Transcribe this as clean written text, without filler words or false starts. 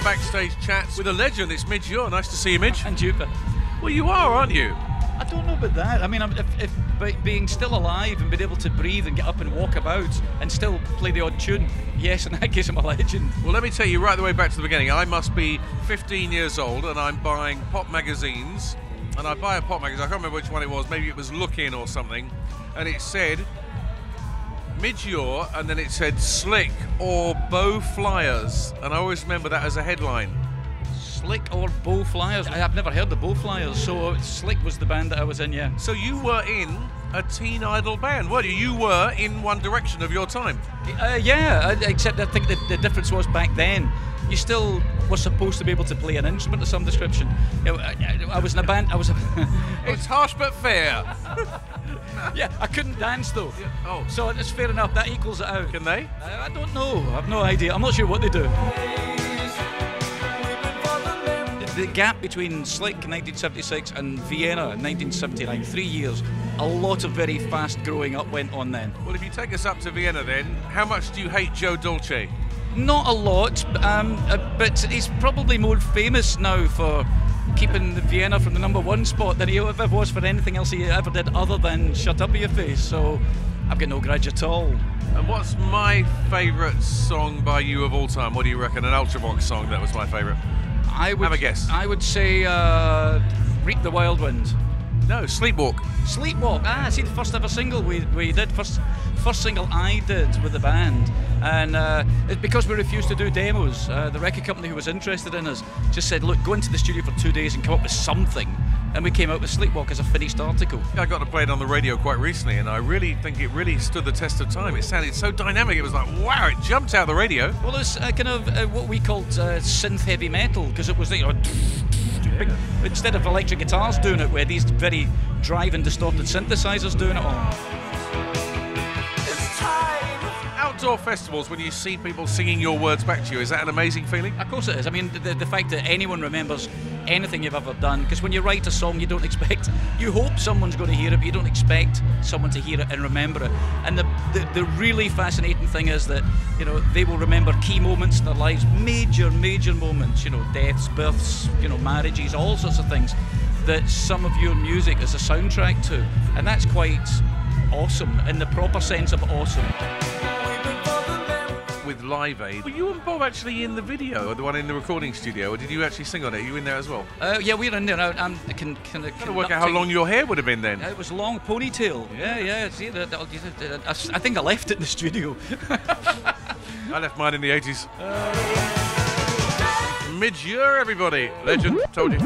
backstage chats with a legend. It's Midge Ure. Nice to see you, Midge. And Jupiter. Well, you are, aren't you? I don't know about that. I mean, if being still alive and being able to breathe and get up and walk about and still play the odd tune, yes, in that case I'm a legend. Well, let me take you right the way back to the beginning. I must be 15 years old and I'm buying pop magazines. And I buy a pop magazine, I can't remember which one it was, maybe it was Look In or something. And it said Midge Ure, and then it said Slick or Bow Flyers. And I always remember that as a headline. Slick or Bow Flyers? I've never heard the Bow Flyers, so Slick was the band that I was in, yeah. So you were in a teen idol band, weren't you? You were in One Direction of your time. Yeah, except I think the difference was back then, you still were supposed to be able to play an instrument of some description. You know, I was in a band, It's harsh but fair. Yeah, I couldn't dance though. Yeah. Oh. So it's fair enough, that equals it out. Can they? I don't know, I've no idea. I'm not sure what they do. The gap between Slick 1976 and Vienna 1979, 3 years, a lot of very fast growing up went on then. Well, if you take us up to Vienna then, how much do you hate Joe Dolce? Not a lot, but he's probably more famous now for keeping Vienna from the #1 spot than he ever was for anything else he ever did other than Shut Up With Your Face, so I've got no grudge at all. And what's my favourite song by you of all time? What do you reckon? An Ultravox song that was my favourite? Have a guess. I would say Reap the Wild Wind. No, Sleepwalk. Sleepwalk. See, the first ever single we did, first single I did with the band, and it's because we refused to do demos. The record company who was interested in us just said, look, go into the studio for 2 days and come up with something, and we came out with Sleepwalk as a finished article. I got to play it on the radio quite recently, and I really think it really stood the test of time. It sounded so dynamic, it was like, wow, it jumped out of the radio. Well, it's kind of what we called synth heavy metal, because it was, you know, instead of electric guitars doing it, we had these very drive and distorted synthesizers doing it all. Outdoor festivals, when you see people singing your words back to you, is that an amazing feeling? Of course it is. I mean, the fact that anyone remembers anything you've ever done, because when you write a song, you don't expect, you hope someone's going to hear it, but you don't expect someone to hear it and remember it. And the really fascinating thing is that, you know, they will remember key moments in their lives, major moments, you know, deaths, births, you know, marriages, all sorts of things that some of your music is a soundtrack to. And that's quite awesome, in the proper sense of awesome. With Live Aid, were you and Bob actually in the video, or the one in the recording studio, or did you actually sing on it? Are you in there as well? Yeah, we were in there. I can work out how long your hair would have been then. It was long ponytail. Yeah. See, I think I left it in the studio. I left mine in the 80s. Midge Ure, everybody. Legend, told you.